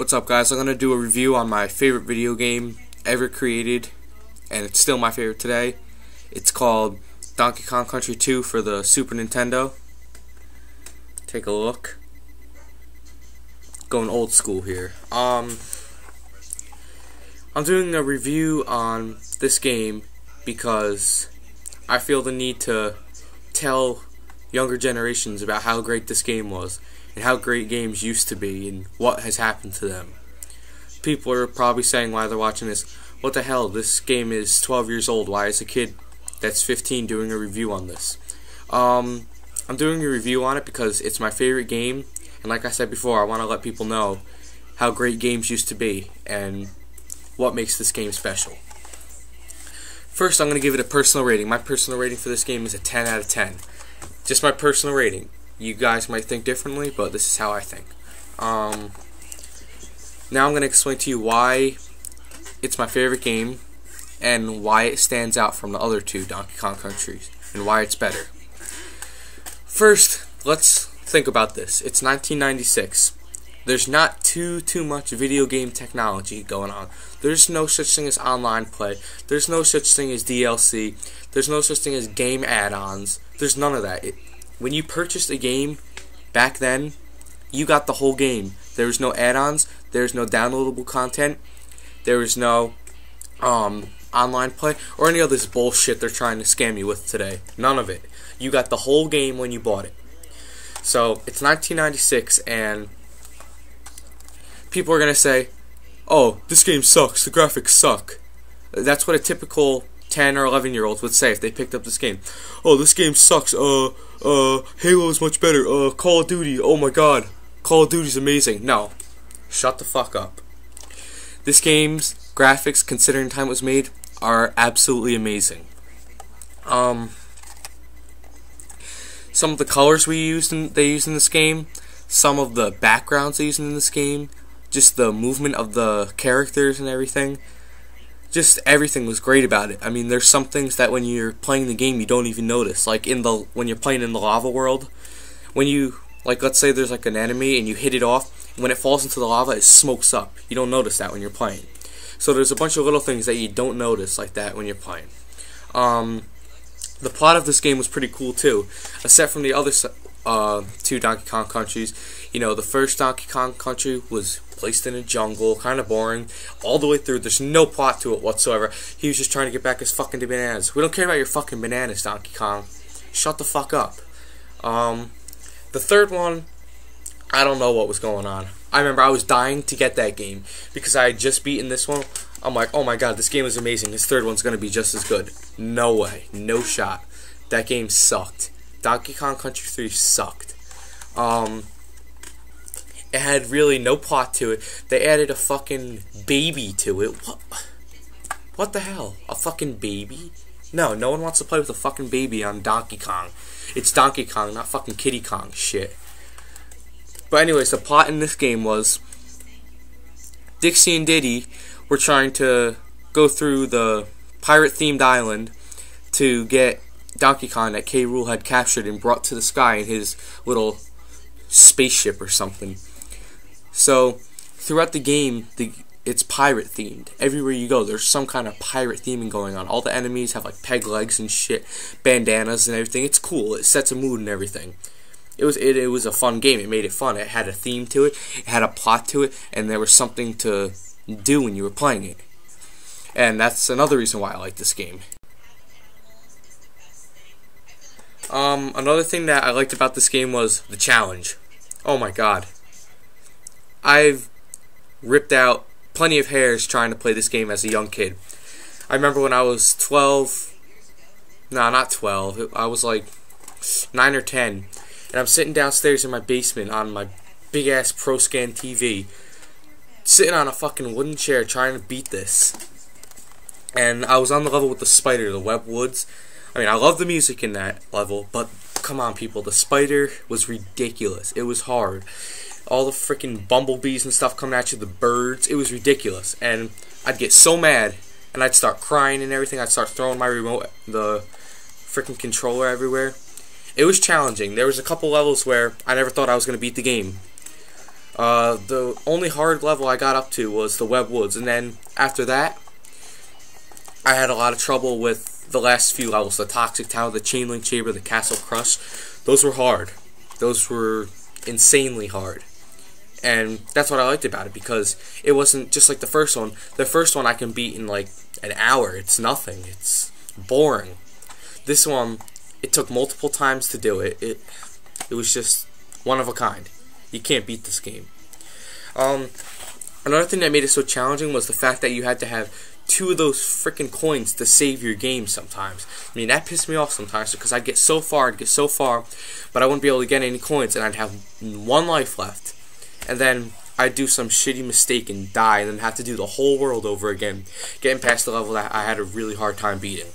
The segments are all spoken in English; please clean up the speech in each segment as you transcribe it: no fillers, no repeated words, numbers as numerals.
What's up, guys? I'm going to do a review on my favorite video game ever created, and it's still my favorite today. It's called Donkey Kong Country 2 for the Super Nintendo. Take a look. Going old school here. I'm doing a review on this game because I feel the need to tell younger generations about how great this game was and how great games used to be and what has happened to them. People are probably saying while they're watching this, what the hell, this game is 12 years old, why is a kid that's 15 doing a review on this? I'm doing a review on it because it's my favorite game, and like I said before, I want to let people know how great games used to be and what makes this game special. First, I'm going to give it a personal rating. My personal rating for this game is a 10 out of 10. Just my personal rating. You guys might think differently, but this is how I think. Now I'm going to explain to you why it's my favorite game and why it stands out from the other two Donkey Kong Countries and why it's better. First, let's think about this. It's 1996. There's not too much video game technology going on. There's no such thing as online play. There's no such thing as DLC. There's no such thing as game add-ons. There's none of that. When you purchased a game back then, you got the whole game. There was no add-ons. There was no downloadable content. There was no online play or any of this bullshit they're trying to scam you with today. None of it. You got the whole game when you bought it. So it's 1996, and people are gonna say, "Oh, this game sucks. The graphics suck." That's what a typical 10 or 11-year-olds would say if they picked up this game. "Oh, this game sucks. Halo is much better. Call of Duty. Oh my God, Call of Duty's amazing." No, shut the fuck up. This game's graphics, considering the time it was made, are absolutely amazing. Some of the colors they used in this game, some of the backgrounds they used in this game, just the movement of the characters and everything. Just everything was great about it. I mean, there's some things that when you're playing the game you don't even notice. Like when you're playing in the lava world, when you, like, let's say there's like an enemy and you hit it off, when it falls into the lava it smokes up. You don't notice that when you're playing. So there's a bunch of little things that you don't notice like that when you're playing. The plot of this game was pretty cool too, except from the other two Donkey Kong Countries. You know, the first Donkey Kong Country was placed in a jungle, kind of boring, all the way through. There's no plot to it whatsoever. He was just trying to get back his fucking bananas. We don't care about your fucking bananas, Donkey Kong. Shut the fuck up. The third one, I don't know what was going on. I remember I was dying to get that game because I had just beaten this one. I'm like, oh my God, this game is amazing. This third one's going to be just as good. No way. No shot. That game sucked. Donkey Kong Country 3 sucked. It had really no plot to it. They added a fucking baby to it. What the hell? A fucking baby? No one wants to play with a fucking baby on Donkey Kong. It's Donkey Kong, not fucking Kiddy Kong shit. But anyways, the plot in this game was Dixie and Diddy were trying to go through the pirate-themed island to get Donkey Kong that K. Rool had captured and brought to the sky in his little spaceship or something. So throughout the game, it's pirate themed. Everywhere you go, there's some kind of pirate theming going on. All the enemies have like peg legs and shit, bandanas and everything. It's cool. It sets a mood and everything. It was a fun game. It made it fun. It had a theme to it. It had a plot to it, and there was something to do when you were playing it. And that's another reason why I like this game. Another thing that I liked about this game was the challenge. Oh my God. I've ripped out plenty of hairs trying to play this game as a young kid. I remember when I was 12, no, not 12, I was like 9 or 10, and I'm sitting downstairs in my basement on my big ass ProScan TV, sitting on a fucking wooden chair trying to beat this. And I was on the level with the spider, the web woods. I mean, I love the music in that level, but come on, people, the spider was ridiculous. It was hard. All the freaking bumblebees and stuff coming at you, the birds, it was ridiculous. And I'd get so mad, and I'd start crying and everything. I'd start throwing my remote, the freaking controller everywhere. It was challenging. There was a couple levels where I never thought I was going to beat the game. The only hard level I got up to was the Web Woods, and then after that, I had a lot of trouble with the last few levels, the Toxic Tower, the Chain Link Chamber, the Castle Crush. Those were hard. Those were insanely hard. And that's what I liked about it, because it wasn't just like the first one. The first one I can beat in like an hour. It's nothing. It's boring. This one, it took multiple times to do it. It was just one of a kind. You can't beat this game. Another thing that made it so challenging was the fact that you had to have 2 of those freaking coins to save your game sometimes. I mean, that pissed me off sometimes, because I'd get so far, but I wouldn't be able to get any coins, and I'd have 1 life left. And then I'd do some shitty mistake and die, and then have to do the whole world over again, getting past the level that I had a really hard time beating.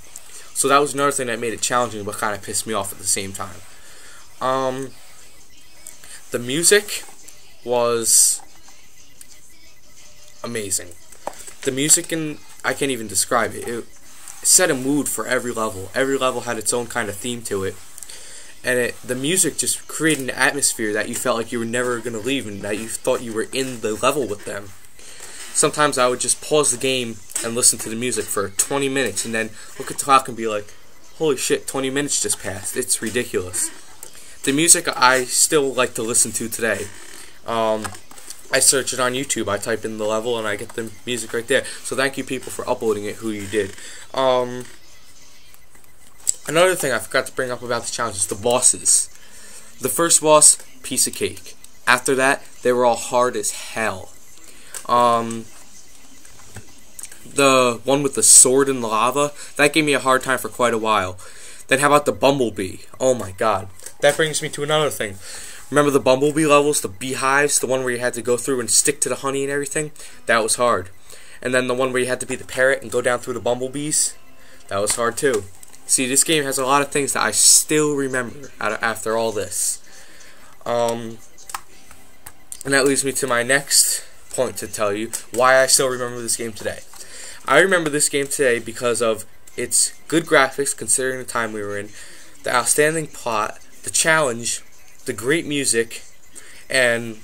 So that was another thing that made it challenging, but kind of pissed me off at the same time. The music was amazing. The music, I can't even describe it. It set a mood for every level. Every level had its own kind of theme to it. And the music just created an atmosphere that you felt like you were never going to leave, and that you thought you were in the level with them. Sometimes I would just pause the game and listen to the music for 20 minutes and then look at the clock and be like, holy shit, 20 minutes just passed. It's ridiculous. The music I still like to listen to today. I search it on YouTube. I type in the level and I get the music right there. So thank you, people, for uploading it, who you did. Another thing I forgot to bring up about the challenge is the bosses. The first boss, piece of cake. After that, they were all hard as hell. The one with the sword in the lava, that gave me a hard time for quite a while. Then how about the bumblebee? Oh my god. That brings me to another thing. Remember the bumblebee levels, the beehives, the one where you had to go through and stick to the honey and everything? That was hard. And then the one where you had to be the parrot and go down through the bumblebees? That was hard too. See, this game has a lot of things that I still remember after all this. And that leads me to my next point to tell you why I still remember this game today. I remember this game today because of its good graphics, considering the time we were in, the outstanding plot, the challenge, the great music, and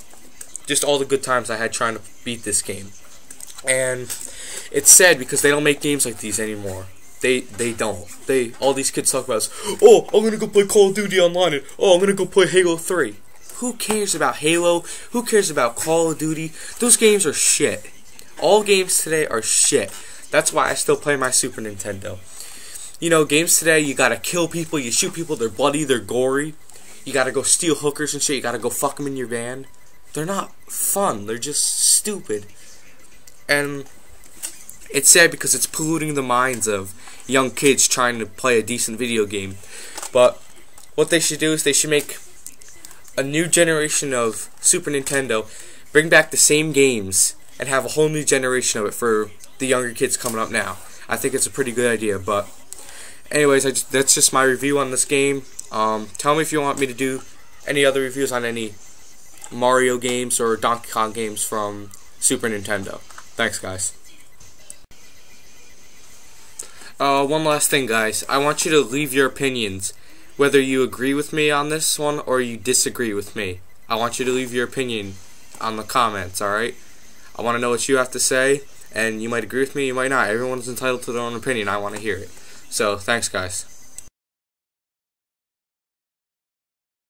just all the good times I had trying to beat this game. And it's sad because they don't make games like these anymore. They don't. All these kids talk about is, oh, I'm gonna go play Call of Duty online, and oh, I'm gonna go play Halo 3. Who cares about Halo? Who cares about Call of Duty? Those games are shit. All games today are shit. That's why I still play my Super Nintendo. You know, games today, you gotta kill people, you shoot people, they're bloody, they're gory. You gotta go steal hookers and shit, you gotta go fuck them in your van. They're not fun, they're just stupid. And it's sad because it's polluting the minds of young kids trying to play a decent video game. But what they should do is they should make a new generation of Super Nintendo, bring back the same games, and have a whole new generation of it for the younger kids coming up now. I think it's a pretty good idea. But anyways, that's just my review on this game. Tell me if you want me to do any other reviews on any Mario games or Donkey Kong games from Super Nintendo. Thanks, guys. One last thing, guys. I want you to leave your opinions, whether you agree with me on this one or you disagree with me. I want you to leave your opinion on the comments, alright? I want to know what you have to say, and you might agree with me, you might not. Everyone's entitled to their own opinion. I want to hear it. So, thanks, guys.